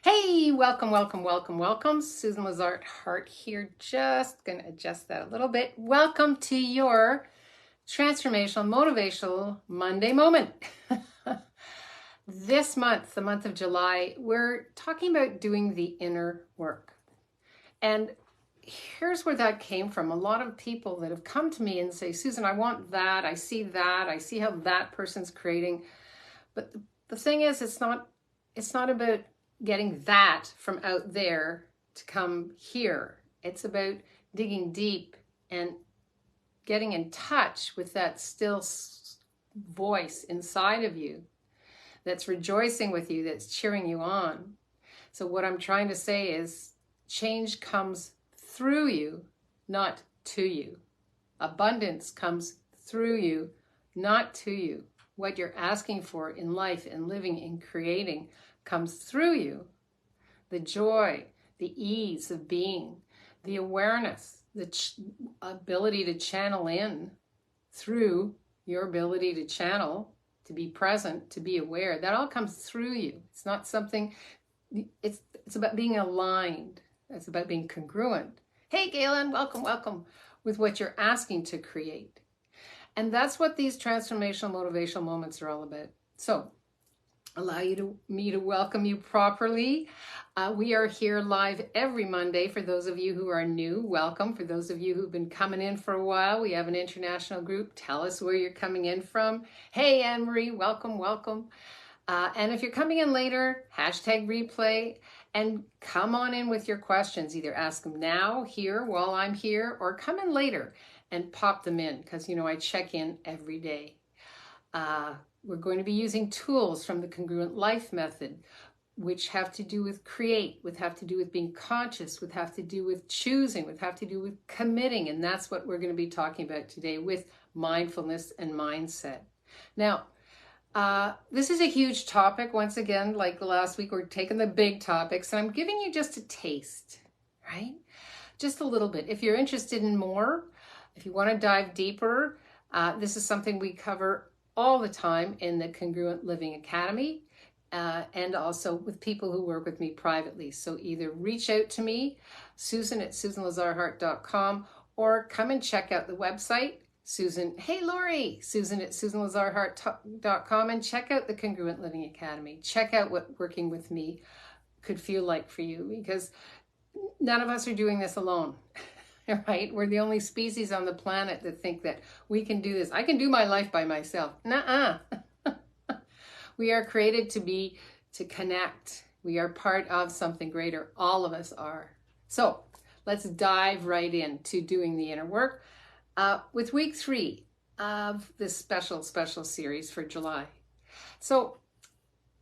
Hey, welcome, welcome, welcome, welcome. Susan Lazard Hart here. Just going to adjust that a little bit. Welcome to your transformational, motivational Monday moment. This month, the month of July, we're talking about doing the inner work. And here's where that came from. A lot of people that have come to me and say, Susan, I want that. I see how that person's creating. But the thing is, it's not about getting that from out there to come here. It's about digging deep and getting in touch with that still voice inside of you that's rejoicing with you, that's cheering you on. So what I'm trying to say is change comes through you, not to you. Abundance comes through you, not to you. What you're asking for in life and living and creating comes through you. The joy, the ease of being, the awareness, the ability to channel in through your ability to channel, to be present, to be aware, that all comes through you. It's not something, it's about being aligned. It's about being congruent. Hey, Galen, welcome with what you're asking to create. And that's what these transformational, motivational moments are all about. So, allow me to welcome you properly. We are here live every Monday. For those of you who are new, welcome. For those of you who've been coming in for a while, we have an international group. Tell us where you're coming in from. Hey, Anne-Marie, welcome. And if you're coming in later, hashtag replay, and come on in with your questions. Either ask them now, here, while I'm here, or come in later and pop them in, because, I check in every day. We're going to be using tools from the Congruent Life Method, which have to do with create, which have to do with being conscious, which have to do with choosing, which have to do with committing. And that's what we're going to be talking about today with mindfulness and mindset. Now, this is a huge topic. Once again, like last week, we're taking the big topics, and I'm giving you just a taste, right? Just a little bit. If you're interested in more, if you want to dive deeper, this is something we cover all the time in the Congruent Living Academy, and also with people who work with me privately. So either reach out to me, Susan at SusanLazarHart.com, or come and check out the website, Susan at SusanLazarHart.com, and check out the Congruent Living Academy. Check out what working with me could feel like for you, because none of us are doing this alone. Right? We're the only species on the planet that think that we can do this. I can do my life by myself. Nuh-uh. We are created to connect. We are part of something greater. All of us are. So let's dive right into doing the inner work with week 3 of this special series for July. So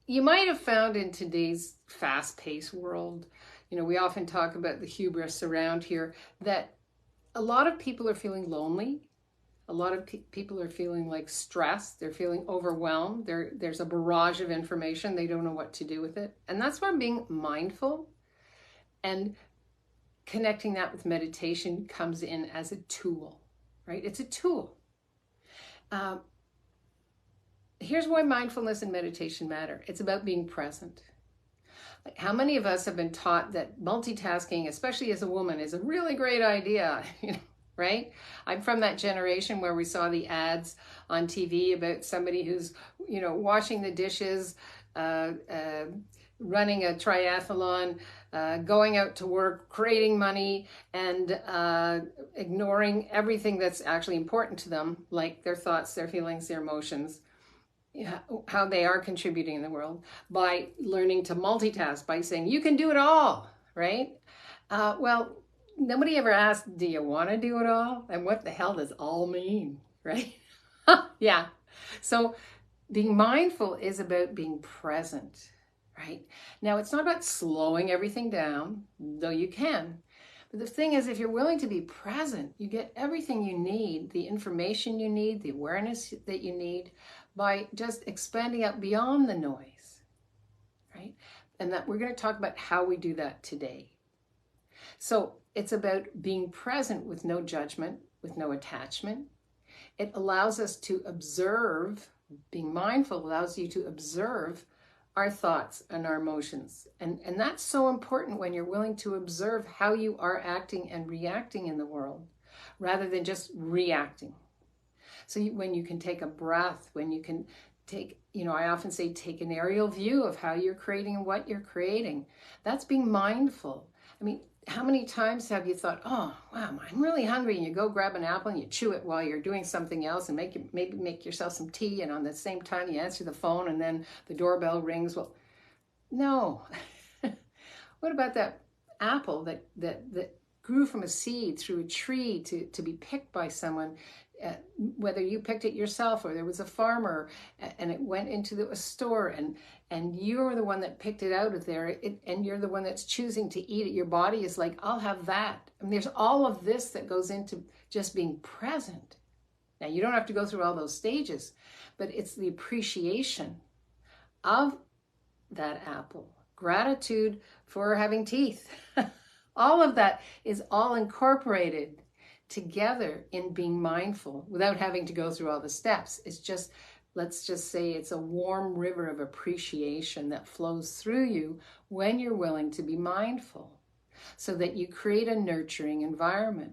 you might have found in today's fast-paced world, we often talk about the hubris around here, that a lot of people are feeling lonely. A lot of people are feeling like stressed. They're feeling overwhelmed. There's a barrage of information. They don't know what to do with it. And that's where being mindful and connecting that with meditation comes in as a tool, right? It's a tool. Here's why mindfulness and meditation matter. It's about being present. Like, how many of us have been taught that multitasking, especially as a woman, is a really great idea, right? I'm from that generation where we saw the ads on TV about somebody who's, washing the dishes, running a triathlon, going out to work, creating money, and ignoring everything that's actually important to them, like their thoughts, their feelings, their emotions. How they are contributing in the world by learning to multitask, by saying you can do it all, right? Well, nobody ever asked, do you want to do it all? And what the hell does all mean, right? Yeah. So being mindful is about being present, right? Now, it's not about slowing everything down, though you can. But the thing is, if you're willing to be present, you get everything you need, the information you need, the awareness that you need, by just expanding out beyond the noise, right? And that we're going to talk about how we do that today. So it's about being present with no judgment, with no attachment. It allows us to observe. Being mindful allows you to observe our thoughts and our emotions. And that's so important when you're willing to observe how you are acting and reacting in the world rather than just reacting. So when you can take a breath, when you can take, I often say take an aerial view of how you're creating and what you're creating. That's being mindful. I mean, how many times have you thought, oh, wow, I'm really hungry, and you go grab an apple and you chew it while you're doing something else and maybe make yourself some tea, and on the same time you answer the phone and then the doorbell rings? Well, no. What about that apple that grew from a seed through a tree to be picked by someone, whether you picked it yourself or there was a farmer and it went into a store and you're the one that picked it out of there, and you're the one that's choosing to eat it. Your body is like, I'll have that. I mean, there's all of this that goes into just being present. Now, you don't have to go through all those stages, but it's the appreciation of that apple, gratitude for having teeth. All of that is all incorporated together in being mindful without having to go through all the steps. It's just, let's just say it's a warm river of appreciation that flows through you when you're willing to be mindful, so that you create a nurturing environment,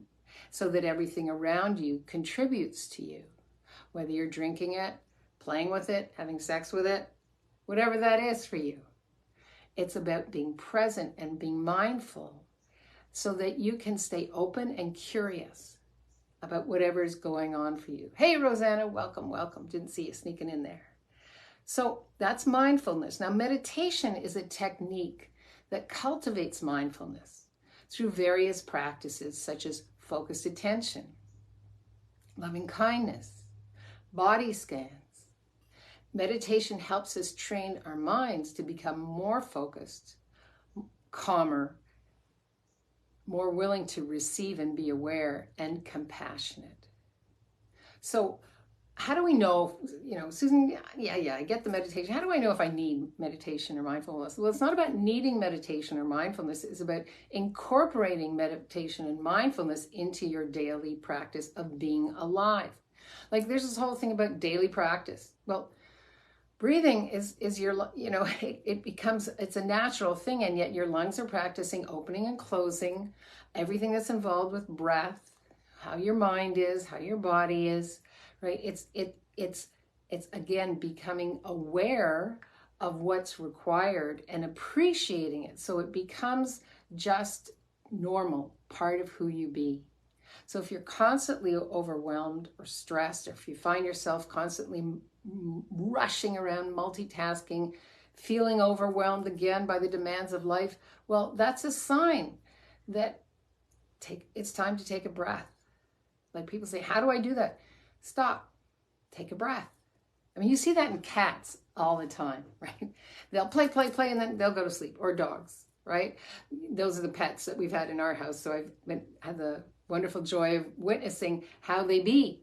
so that everything around you contributes to you, whether you're drinking it, playing with it, having sex with it, whatever that is for you. It's about being present and being mindful so that you can stay open and curious about whatever is going on for you. Hey, Rosanna, welcome, welcome. Didn't see you sneaking in there. So that's mindfulness. Now, meditation is a technique that cultivates mindfulness through various practices such as focused attention, loving kindness, body scans. Meditation helps us train our minds to become more focused, calmer, more willing to receive and be aware, and compassionate. So how do we know, Susan, yeah, I get the meditation. How do I know if I need meditation or mindfulness? Well, it's not about needing meditation or mindfulness. It's about incorporating meditation and mindfulness into your daily practice of being alive. Like, there's this whole thing about daily practice. Well, breathing is your, it's a natural thing, and yet your lungs are practicing opening and closing, everything that's involved with breath, how your mind is, how your body is, right? It's again becoming aware of what's required and appreciating it, so it becomes just normal, part of who you be. So if you're constantly overwhelmed or stressed, or if you find yourself constantly rushing around, multitasking, feeling overwhelmed again by the demands of life, well, that's a sign that it's time to take a breath. Like, people say, how do I do that? Stop, take a breath. I mean, you see that in cats all the time, right? They'll play, and then they'll go to sleep, or dogs, right? Those are the pets that we've had in our house. So I've had the wonderful joy of witnessing how they be.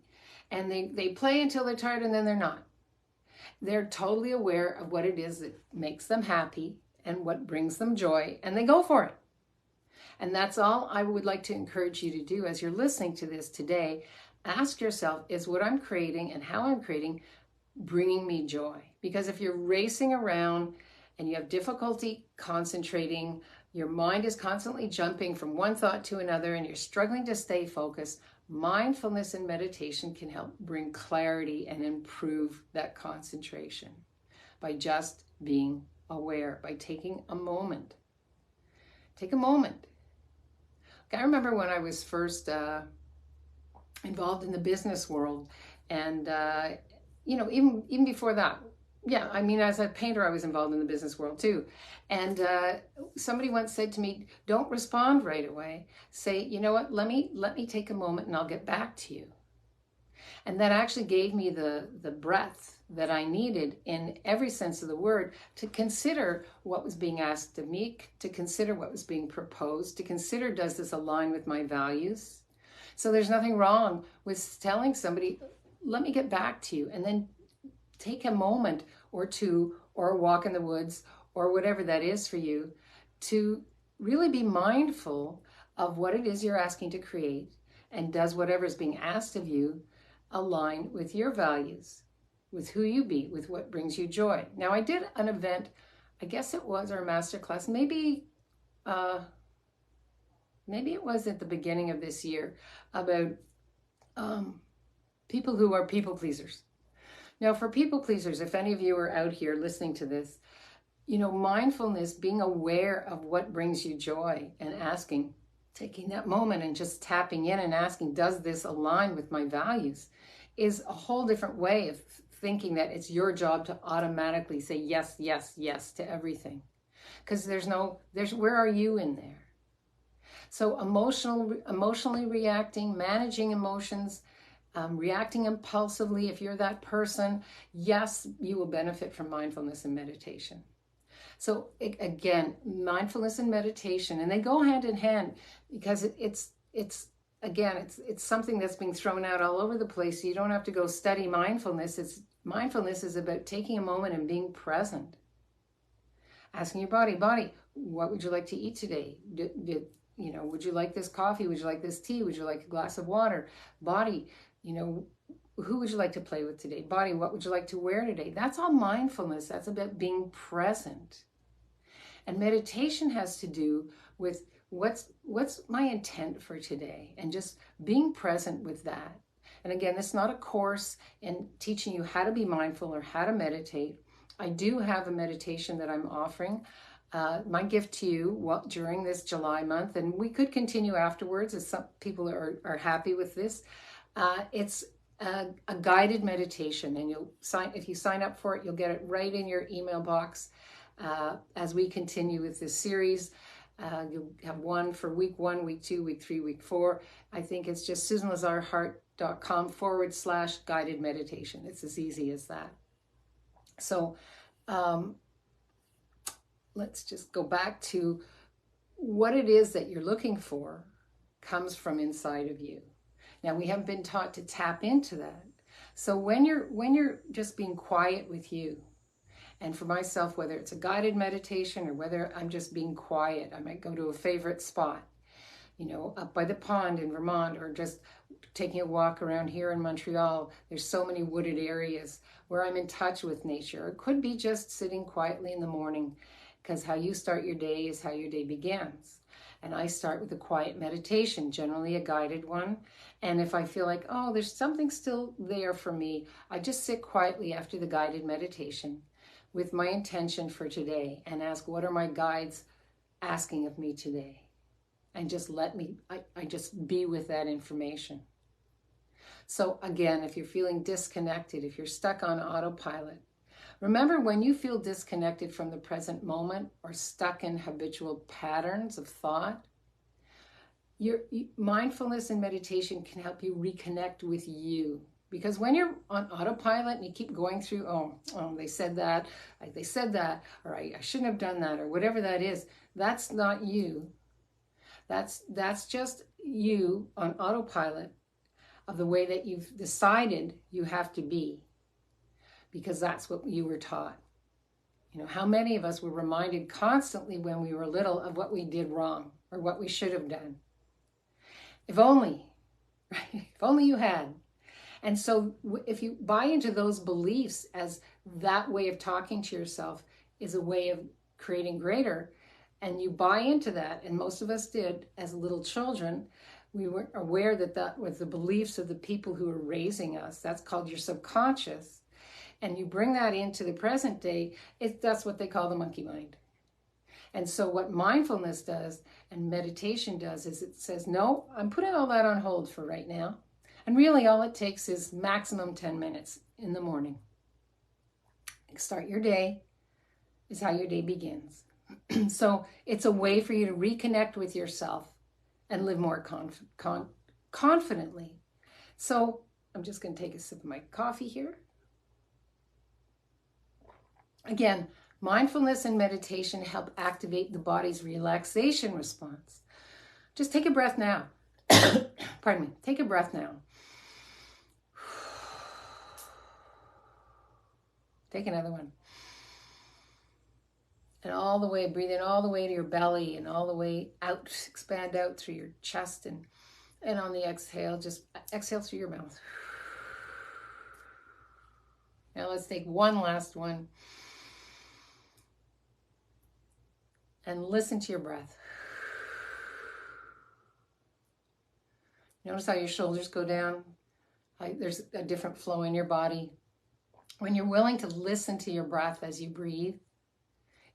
And they play until they're tired, and then they're not. They're totally aware of what it is that makes them happy and what brings them joy, and they go for it. And that's all I would like to encourage you to do as you're listening to this today. Ask yourself, is what I'm creating and how I'm creating bringing me joy? Because if you're racing around and you have difficulty concentrating, your mind is constantly jumping from one thought to another, and you're struggling to stay focused, mindfulness and meditation can help bring clarity and improve that concentration by just being aware, by taking a moment. Take a moment. I remember when I was first involved in the business world, and even before that, yeah, I mean, as a painter, I was involved in the business world too. And somebody once said to me, don't respond right away. Say, you know what, let me take a moment and I'll get back to you. And that actually gave me the breadth that I needed in every sense of the word to consider what was being asked of me, to consider what was being proposed, to consider, does this align with my values? So there's nothing wrong with telling somebody, let me get back to you, and then take a moment or two, or a walk in the woods, or whatever that is for you, to really be mindful of what it is you're asking to create, and does whatever is being asked of you align with your values. with who you be, with what brings you joy. Now, I did an event, I guess it was our masterclass, maybe it was at the beginning of this year, about people who are people pleasers. Now, for people pleasers, if any of you are out here listening to this, you know, mindfulness, being aware of what brings you joy and asking, taking that moment and just tapping in and asking, does this align with my values, is a whole different way of thinking that it's your job to automatically say yes, yes, yes to everything. Because where are you in there? So emotionally reacting, managing emotions, reacting impulsively, if you're that person, yes, you will benefit from mindfulness and meditation. So again, mindfulness and meditation, and they go hand in hand, because it's something that's being thrown out all over the place. So you don't have to go study mindfulness. Mindfulness is about taking a moment and being present. Asking your body, what would you like to eat today? Would you like this coffee? Would you like this tea? Would you like a glass of water? Body, who would you like to play with today? Body, what would you like to wear today? That's all mindfulness. That's about being present. And meditation has to do with what's my intent for today, and just being present with that. And again, it's not a course in teaching you how to be mindful or how to meditate. I do have a meditation that I'm offering. My gift to you during this July month, and we could continue afterwards if some people are happy with this. It's a guided meditation, and if you sign up for it, you'll get it right in your email box. As we continue with this series, you'll have one for week 1, week 2, week 3, week 4. I think it's just susanlazarhart.com/guided meditation. It's as easy as that. So let's just go back to what it is that you're looking for comes from inside of you. Now, we haven't been taught to tap into that. So when you're just being quiet with you, and for myself, whether it's a guided meditation or whether I'm just being quiet, I might go to a favorite spot, up by the pond in Vermont, or just taking a walk around here in Montreal. There's so many wooded areas where I'm in touch with nature. It could be just sitting quietly in the morning, because how you start your day is how your day begins. And I start with a quiet meditation, generally a guided one. And if I feel like, oh, there's something still there for me, I just sit quietly after the guided meditation with my intention for today and ask, what are my guides asking of me today? And just I just be with that information. So again, if you're feeling disconnected, if you're stuck on autopilot, remember, when you feel disconnected from the present moment or stuck in habitual patterns of thought, your mindfulness and meditation can help you reconnect with you. Because when you're on autopilot and you keep going through, they said that, or I shouldn't have done that, or whatever that is, that's not you. That's just you on autopilot of the way that you've decided you have to be, because that's what you were taught. How many of us were reminded constantly when we were little of what we did wrong or what we should have done? If only, right? If only you had. And so if you buy into those beliefs as that way of talking to yourself is a way of creating greater, and you buy into that, and most of us did as little children, we weren't aware that was the beliefs of the people who were raising us. That's called your subconscious. And you bring that into the present day, that's what they call the monkey mind. And so what mindfulness does and meditation does is it says, no, I'm putting all that on hold for right now. And really all it takes is maximum 10 minutes in the morning. Start your day is how your day begins. So it's a way for you to reconnect with yourself and live more confidently. So I'm just going to take a sip of my coffee here. Again, mindfulness and meditation help activate the body's relaxation response. Just take a breath now. Pardon me. Take a breath now. Take another one. And all the way, breathe in all the way to your belly and all the way out, expand out through your chest. And on the exhale, just exhale through your mouth. Now let's take one last one. And listen to your breath. Notice how your shoulders go down. There's a different flow in your body. When you're willing to listen to your breath as you breathe,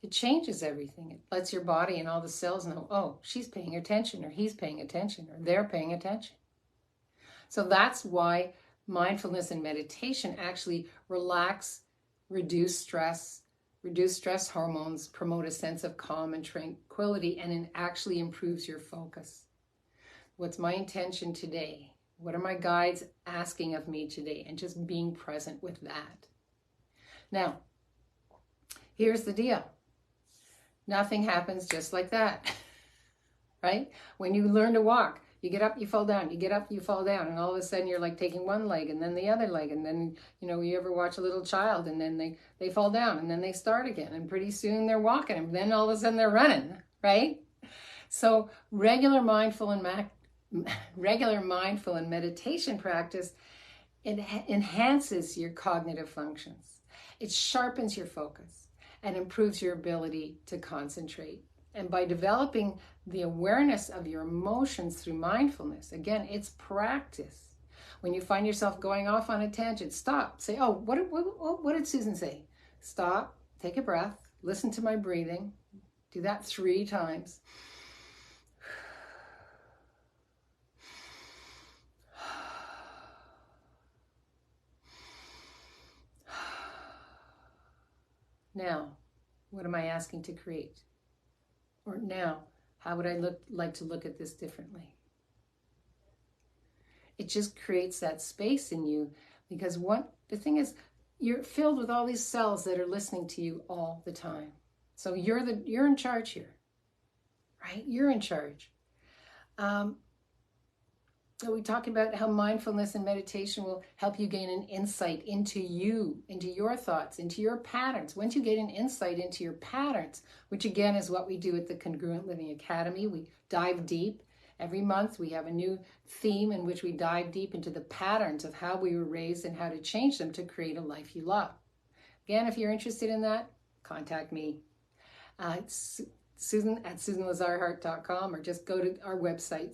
it changes everything. It lets your body and all the cells know, oh, she's paying attention, or he's paying attention, or they're paying attention. So that's why mindfulness and meditation actually relax, reduce stress hormones, promote a sense of calm and tranquility, and it actually improves your focus. What's my intention today? What are my guides asking of me today? And just being present with that. Now, here's the deal. Nothing happens just like that, right? When you learn to walk, you get up, you fall down, you get up, you fall down, and all of a sudden you're like taking one leg and then the other leg, and then, you ever watch a little child and then they fall down and then they start again, and pretty soon they're walking, and then all of a sudden they're running, right? So regular mindful and meditation practice, it enhances your cognitive functions. It sharpens your focus and improves your ability to concentrate. And by developing the awareness of your emotions through mindfulness, again, it's practice. When you find yourself going off on a tangent, stop. Say, oh, what did Susan say? Stop, take a breath, listen to my breathing. Do that 3 times. Now, what am I asking to create? Or now, how would I like to look at this differently? It just creates that space in you, because the thing is, you're filled with all these cells that are listening to you all the time. So you're in charge here, right? You're in charge. So we talk about how mindfulness and meditation will help you gain an insight into you, into your thoughts, into your patterns. Once you get an insight into your patterns, which again is what we do at the Congruent Living Academy, we dive deep. Every month we have a new theme in which we dive deep into the patterns of how we were raised and how to change them to create a life you love. Again, if you're interested in that, contact me. Susan at SusanLazarHart.com, or just go to our website,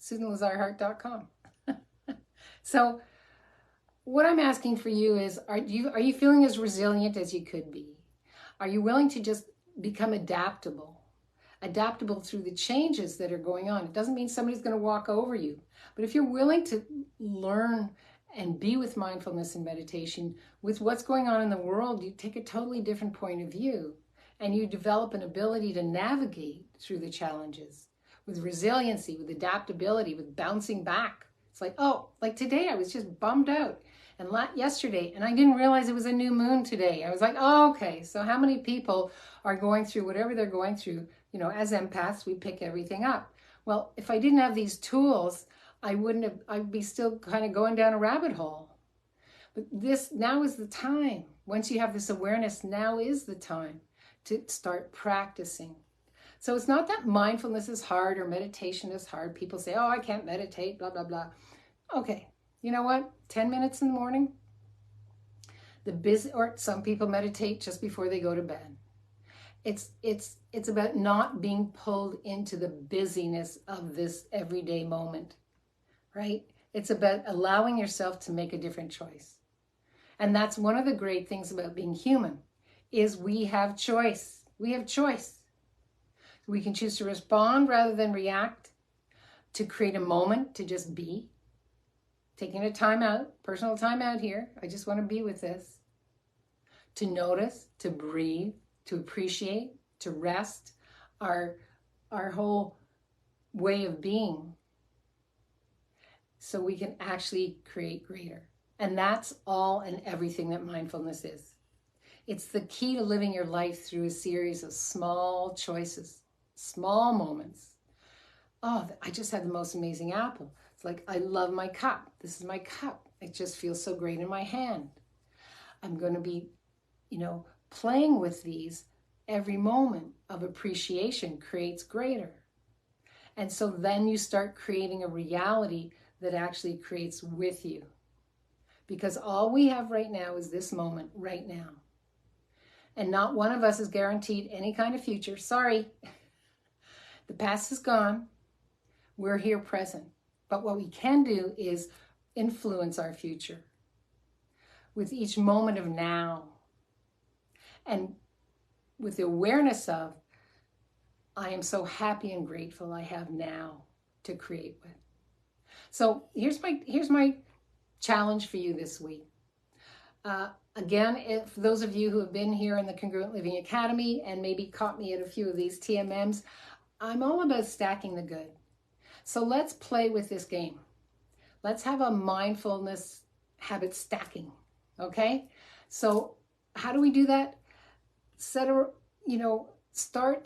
SusanLazarHart.com. So what I'm asking for you is, are you feeling as resilient as you could be? Are you willing to just become adaptable? Adaptable through the changes that are going on. It doesn't mean somebody's going to walk over you. But if you're willing to learn and be with mindfulness and meditation, with what's going on in the world, you take a totally different point of view, and you develop an ability to navigate through the challenges with resiliency, with adaptability, with bouncing back. It's like, oh, like today I was just bummed out, and yesterday, and I didn't realize it was a new moon today. I was like, oh, okay, so how many people are going through whatever they're going through? As empaths, we pick everything up. Well, if I didn't have these tools, I'd be still kind of going down a rabbit hole. But now is the time. Once you have this awareness, now is the time to start practicing. So it's not that mindfulness is hard or meditation is hard. People say, oh, I can't meditate, blah, blah, blah. Okay, you know what? 10 minutes in the morning. Or some people meditate just before they go to bed. It's about not being pulled into the busyness of this everyday moment, right? It's about allowing yourself to make a different choice. And that's one of the great things about being human, is we have choice. We have choice. We can choose to respond rather than react, to create a moment to just be, taking a time out, personal time out here. I just want to be with this. To notice, to breathe, to appreciate, to rest, our whole way of being, so we can actually create greater. And that's all and everything that mindfulness is. It's the key to living your life through a series of small choices, small moments. Oh, I just had the most amazing apple. It's like, I love my cup. This is my cup. It just feels so great in my hand. I'm going to be, playing with these. Every moment of appreciation creates greater. And so then you start creating a reality that actually creates with you. because all we have right now is this moment right now. And not one of us is guaranteed any kind of future. Sorry, the past is gone. We're here present. But what we can do is influence our future with each moment of now, and with the awareness of, I am so happy and grateful I have now to create with. So here's my challenge for you this week. Again, if those of you who have been here in the Congruent Living Academy and maybe caught me at a few of these TMMs, I'm all about stacking the good. So let's play with this game. Let's have a mindfulness habit stacking, okay? So how do we do that? Start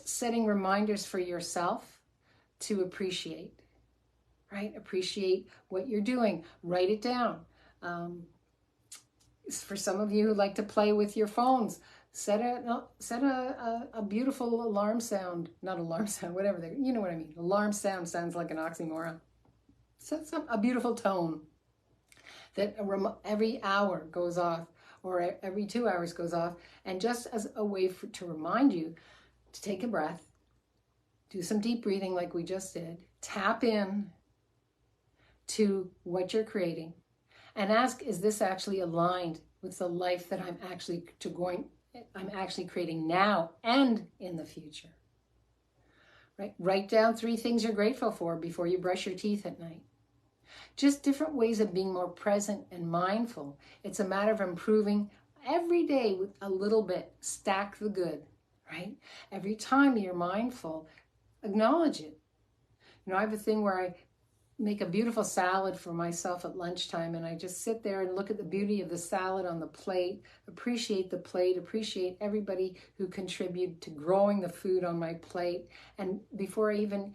setting reminders for yourself to appreciate, right? Appreciate what you're doing. Write it down. For some of you who like to play with your phones, set a beautiful alarm sound, not alarm sound, whatever, you know what I mean. Alarm sound sounds like an oxymoron. Set a beautiful tone that every hour goes off, or every 2 hours goes off, and just as a way to remind you to take a breath, do some deep breathing like we just did, tap in to what you're creating, and ask, is this actually aligned with the life that I'm actually creating now and in the future? Right? Write down 3 things you're grateful for before you brush your teeth at night. Just different ways of being more present and mindful. It's a matter of improving every day with a little bit. Stack the good, right? Every time you're mindful, acknowledge it. I have a thing where I make a beautiful salad for myself at lunchtime, and I just sit there and look at the beauty of the salad on the plate, appreciate the plate, appreciate everybody who contributed to growing the food on my plate. And before I even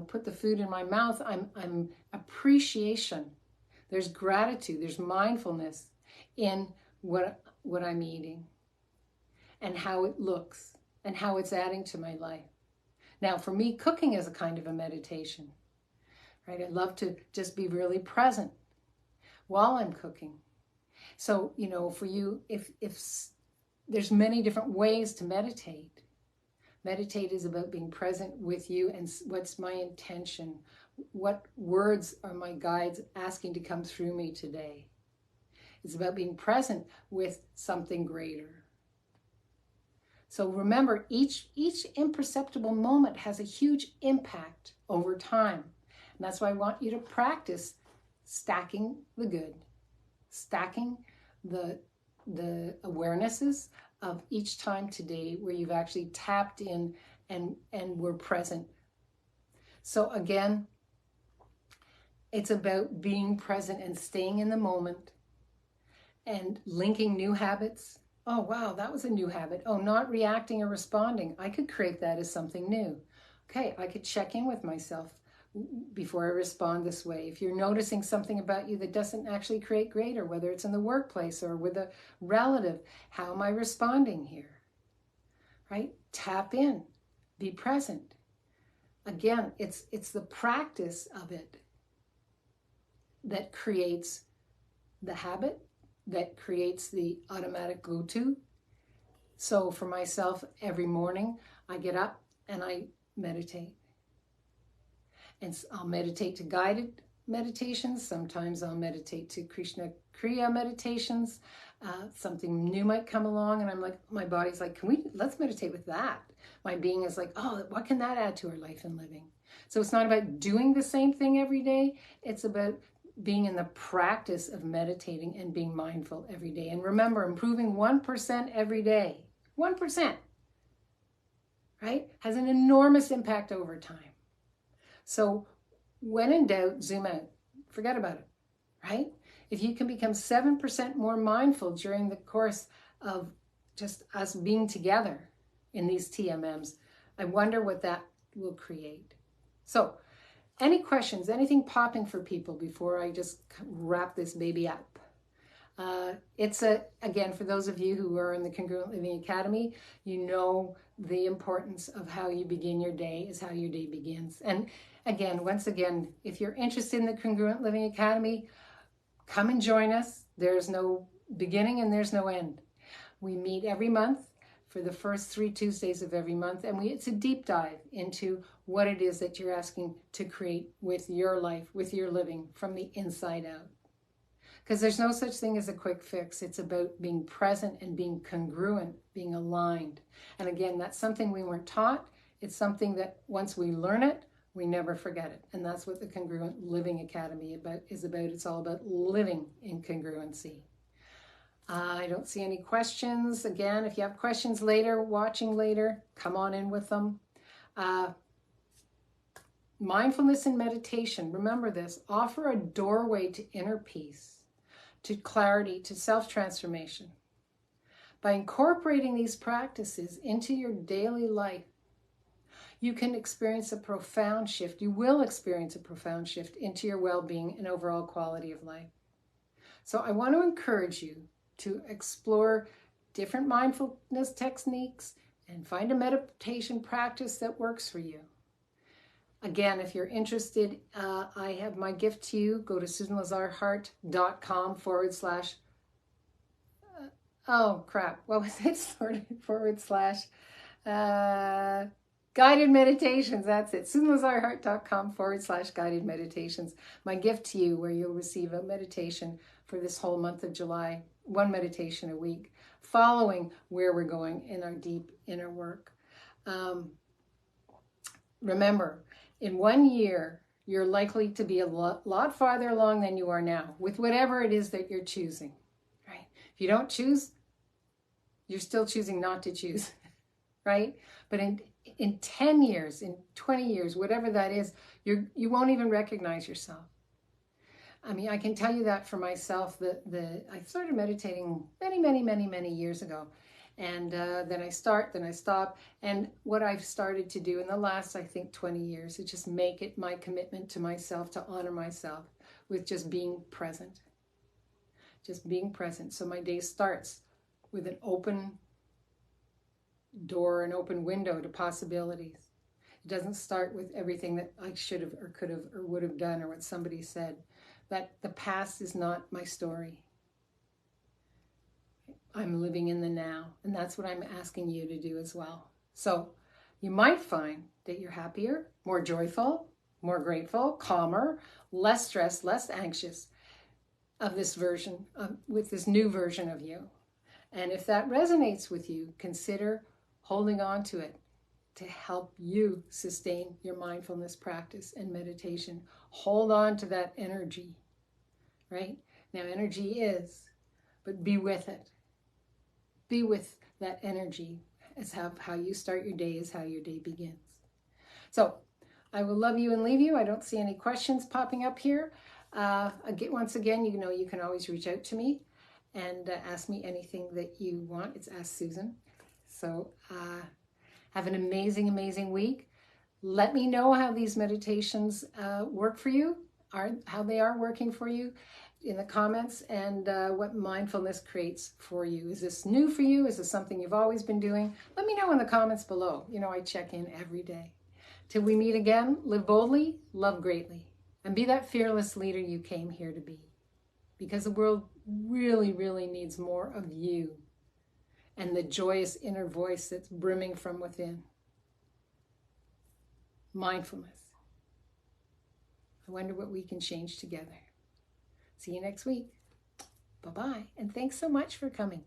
put the food in my mouth, I'm appreciation. There's gratitude, there's mindfulness in what I'm eating and how it looks and how it's adding to my life. Now, for me, cooking is a kind of a meditation, right? I love to just be really present while I'm cooking. So, for you, if there's many different ways to meditate. Meditate is about being present with you and what's my intention? What words are my guides asking to come through me today? It's about being present with something greater. So remember, each imperceptible moment has a huge impact over time. And that's why I want you to practice stacking the good, stacking the awarenesses of each time today where you've actually tapped in and were present. So again, it's about being present and staying in the moment and linking new habits. Oh, wow, that was a new habit. Oh, not reacting or responding. I could create that as something new. Okay, I could check in with myself before I respond this way. If you're noticing something about you that doesn't actually create greater, whether it's in the workplace or with a relative, how am I responding here? Right? Tap in, be present. Again, it's the practice of it that creates the habit, that creates the automatic go-to. So for myself, every morning I get up and I meditate. And I'll meditate to guided meditations. Sometimes I'll meditate to Krishna Kriya meditations. Something new might come along and I'm like, my body's like, let's meditate with that. My being is like, oh, what can that add to our life and living? So it's not about doing the same thing every day. It's about being in the practice of meditating and being mindful every day. And remember, improving 1% every day, 1%, right, has an enormous impact over time. So when in doubt, zoom out. Forget about it, right? If you can become 7% more mindful during the course of just us being together in these TMMs, I wonder what that will create. So any questions, anything popping for people before I just wrap this baby up? Again, for those of you who are in the Congruent Living Academy, you know the importance of how you begin your day is how your day begins. And again, once again, if you're interested in the Congruent Living Academy, come and join us. There's no beginning and there's no end. We meet every month for the first 3 Tuesdays of every month, and it's a deep dive into what it is that you're asking to create with your life, with your living from the inside out. Because there's no such thing as a quick fix. It's about being present and being congruent, being aligned. And again, that's something we weren't taught. It's something that once we learn it, we never forget it. And that's what the Congruent Living Academy is about. It's all about living in congruency. I don't see any questions. Again, if you have questions later, watching later, come on in with them. Mindfulness and meditation, remember this, offer a doorway to inner peace, to clarity, to self-transformation. By incorporating these practices into your daily life, you can experience a profound shift. You will experience a profound shift into your well-being and overall quality of life. So I want to encourage you to explore different mindfulness techniques and find a meditation practice that works for you. Again, if you're interested, I have my gift to you. Go to susanlazarhart.com / oh crap, what was it? / guided meditations. That's it. susanlazarhart.com / guided meditations. My gift to you, where you'll receive a meditation for this whole month of July, one meditation a week, following where we're going in our deep inner work. Remember, in 1 year, you're likely to be a lot farther along than you are now, with whatever it is that you're choosing, right? If you don't choose, you're still choosing not to choose, right? But in 10 years, in 20 years, whatever that is, you won't even recognize yourself. I mean, I can tell you that for myself, I started meditating many years ago. And then I start, then I stop. And what I've started to do in the last, I think, 20 years is just make it my commitment to myself to honor myself with just being present. Just being present. So my day starts with an open door, an open window to possibilities. It doesn't start with everything that I should have or could have or would have done or what somebody said. That the past is not my story. I'm living in the now, and that's what I'm asking you to do as well. So you might find that you're happier, more joyful, more grateful, calmer, less stressed, less anxious of this version, with this new version of you. And if that resonates with you, consider holding on to it to help you sustain your mindfulness practice and meditation. Hold on to that energy, right? Now, energy is, but be with it. Be with that energy as how you start your day is how your day begins. So I will love you and leave you. I don't see any questions popping up here. Once again, you know you can always reach out to me and ask me anything that you want. It's Ask Susan. So have an amazing week. Let me know how these meditations work for you, how they are working for you in the comments, and what mindfulness creates for you. Is this new for you? Is this something you've always been doing? Let me know in the comments below. You know, I check in every day. Till we meet again, live boldly, love greatly, and be that fearless leader you came here to be. Because the world really needs more of you and the joyous inner voice that's brimming from within. Mindfulness. I wonder what we can change together. See you next week. Bye-bye. And thanks so much for coming.